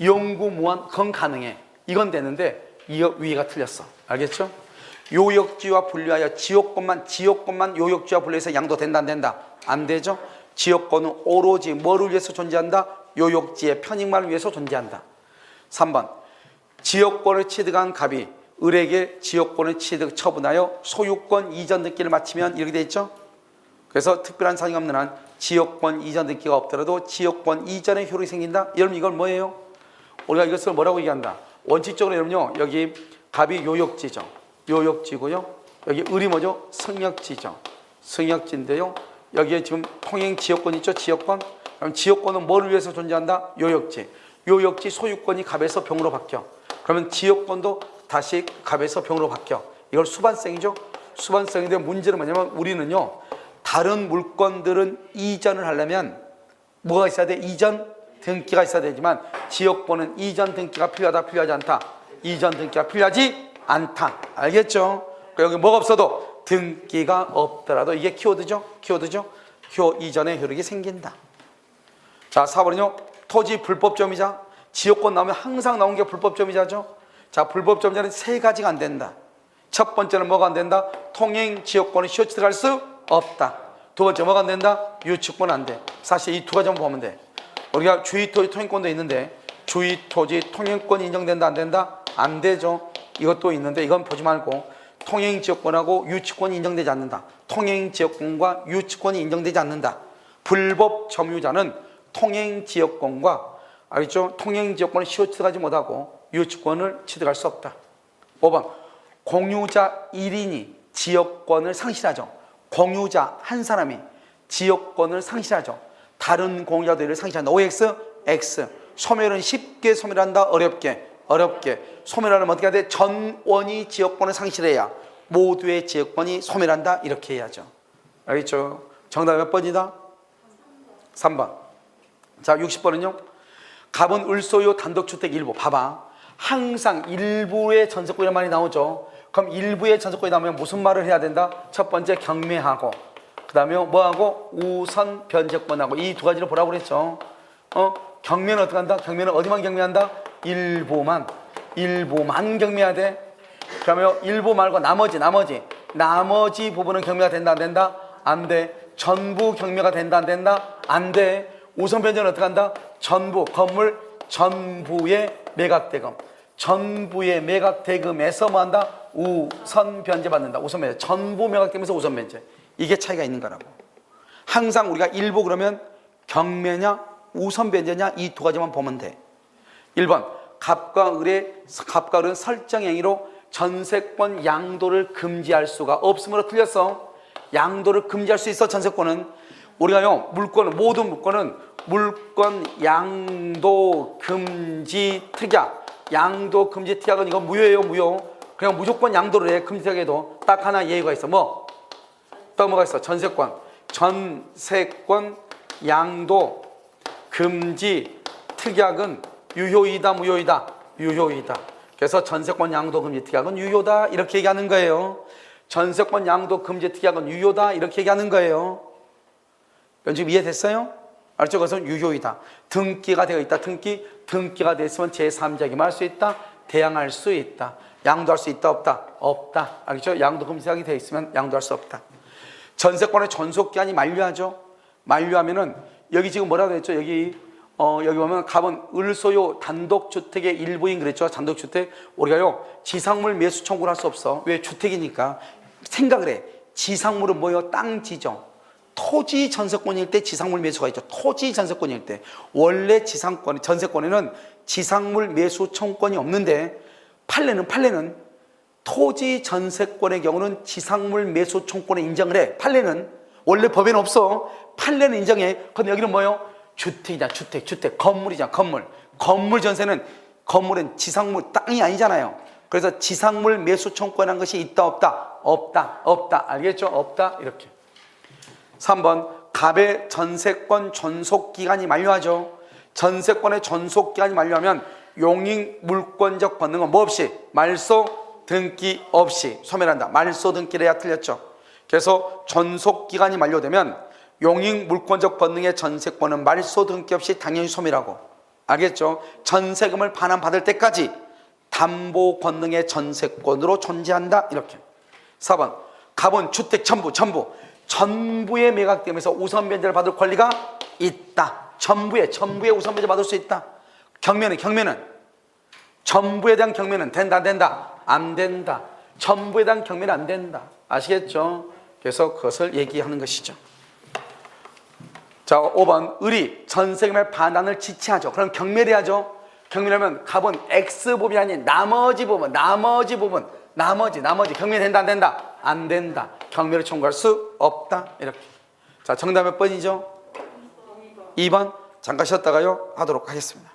영구무한 그건 가능해. 이건 되는데 이 위가 틀렸어. 알겠죠? 요역지와 분류하여 지역권만 요역지와 분류해서 양도된다 안 된다? 안 되죠? 지역권은 오로지 뭐를 위해서 존재한다? 요역지의 편익만을 위해서 존재한다. 3번 지역권을 취득한 갑이 을에게 지역권을 취득 처분하여 소유권 이전 등기를 마치면 이렇게 돼 있죠? 그래서 특별한 사정이 없는 한 지역권 이전 등기가 없더라도 지역권 이전의 효력이 생긴다? 여러분 이걸 뭐예요? 우리가 이것을 뭐라고 얘기한다? 원칙적으로 여러분요, 여기 갑이 요역지죠. 요역지고요. 여기 을이 뭐죠? 승역지죠. 승역지인데요. 여기에 지금 통행 지역권 있죠? 지역권. 그럼 지역권은 뭐를 위해서 존재한다? 요역지. 요역지 소유권이 갑에서 병으로 바뀌어. 그러면 지역권도 다시 갑에서 병으로 바뀌어. 이걸 수반성이죠. 수반성인데 문제는 뭐냐면 우리는요, 다른 물건들은 이전을 하려면 뭐가 있어야 돼? 이전 등기가 있어야 되지만 지역권은 이전 등기가 필요하다, 필요하지 않다? 이전 등기가 필요하지 않다. 알겠죠? 여기 뭐가 없어도 등기가 없더라도 이게 키워드죠? 이전의 효력이 생긴다. 자, 4번은요, 토지 불법점이자. 지역권 나오면 항상 나오는 게 불법점이자죠. 자, 불법점이자는 세 가지가 안 된다. 첫 번째는 뭐가 안 된다? 통행 지역권을 취득할 수 없다. 두 번째 뭐가 안 된다? 유치권 안 돼. 사실 이 두 가지만 보면 돼. 우리가 주의토지 통행권도 있는데 주의토지 통행권이 인정된다 안 된다? 안 되죠. 이것도 있는데 이건 보지 말고 통행지역권하고 유치권이 인정되지 않는다. 통행지역권과 유치권이 인정되지 않는다. 불법 점유자는 통행지역권과, 알겠죠? 통행지역권을 취득하지 못하고 유치권을 취득할 수 없다. 5번 공유자 1인이 지역권을 상실하죠. 공유자 한 사람이 지역권을 상실하죠. 다른 공유자들을 상실한다. OX, X. 소멸은 쉽게 소멸한다, 어렵게? 소멸하려면 어떻게 해야 돼? 전원이 지역권을 상실해야 모두의 지역권이 소멸한다. 이렇게 해야죠. 알겠죠? 정답 몇 번이다? 3번. 자, 60번은요, 갑은 을소유 단독주택 일부. 봐봐, 항상 일부의 전세권이라는 말이 나오죠. 그럼 일부의 전세권이 나오면 무슨 말을 해야 된다? 첫 번째 경매하고, 그 다음에 뭐하고? 우선 변제권하고. 이 두 가지를 보라고 그랬죠. 경매는 어떻게 한다? 경매는 어디만 경매한다? 일부만 경매해야 돼. 그러면 일부 말고 나머지 부분은 경매가 된다 안 된다? 안 돼. 전부 경매가 된다 안 된다? 안 돼. 우선 변제는 어떻게 한다? 전부, 건물 전부의 매각대금. 전부의 매각대금에서 뭐 한다? 우선 변제 받는다. 우선 변제. 전부 매각대금에서 우선 변제. 이게 차이가 있는 거라고. 항상 우리가 일부 그러면 경매냐 우선 변제냐 이 두 가지만 보면 돼. 1번 갑과 을은 설정행위로 전세권 양도를 금지할 수가 없으므로 틀렸어. 양도를 금지할 수 있어. 전세권은 우리가요, 모든 물건은 물권 양도 금지 특약. 양도 금지 특약은 이거 무효예요. 무효. 그냥 무조건 양도를 해. 금지 특약에도 딱 하나 예외가 있어. 또 뭐가 있어? 전세권 양도 금지 특약은 유효이다, 무효이다? 유효이다. 그래서 전세권 양도 금지 특약은 유효다, 이렇게 얘기하는 거예요. 전세권 양도 금지 특약은 유효다, 이렇게 얘기하는 거예요. 지금 이해됐어요? 알죠? 그것은 유효이다. 등기가 되어 있다. 등기가 됐으면 제3자에게 할 수 있다, 대항할 수 있다. 양도할 수 있다, 없다? 없다. 알겠죠? 양도 금지 특약이 되어 있으면 양도할 수 없다. 전세권의 전속기한이 만료하죠. 만료하면은 여기 지금 뭐라고 했죠? 여기 여기 보면 갑은 을소유 단독주택의 일부인 그랬죠. 단독주택. 우리가요 지상물 매수 청구를 할 수 없어. 왜? 주택이니까. 생각을 해. 지상물은 뭐예요? 땅 지정. 토지 전세권일 때 지상물 매수가 있죠. 토지 전세권일 때. 원래 지상권, 전세권에는 지상물 매수 청구권이 없는데 판례는 토지 전세권의 경우는 지상물 매수 청구권에 인정을 해. 판례는 원래 법에는 없어. 판례는 인정해. 근데 여기는 뭐예요? 주택이잖아. 주택. 건물이잖아. 건물 전세는 건물은 지상물 땅이 아니잖아요. 그래서 지상물 매수 청구권이라는 것이 있다 없다. 알겠죠? 없다. 이렇게. 3번 갑의 전세권 전속기간이 만료하죠. 전세권의 전속기간이 만료하면 용익 물권적 권능은 뭐 없이? 말소 등기 없이 소멸한다. 말소 등기를 해야 틀렸죠. 그래서 전속기간이 만료되면 용익 물권적 권능의 전세권은 말소 등기 없이 당연히 소멸하고, 알겠죠? 전세금을 반환받을 때까지 담보 권능의 전세권으로 존재한다. 이렇게. 4번 갑은 주택 전부에 매각되면서 우선 변제를 받을 권리가 있다. 전부에 우선 변제 받을 수 있다. 경매는 전부에 대한 경매는 된다 안 된다. 전부에 대한 경매는 안 된다. 아시겠죠? 그래서 그것을 얘기하는 것이죠. 자, 5번 을이 전세금의 반환을 지체하죠. 그럼 경매를 해야죠. 경매를 하면 갑은 X부분이 아닌 나머지 부분 경매 된다 안 된다? 안 된다. 경매를 청구할 수 없다. 이렇게. 자, 정답 몇 번이죠? 2번. 잠깐 쉬었다가요 하도록 하겠습니다.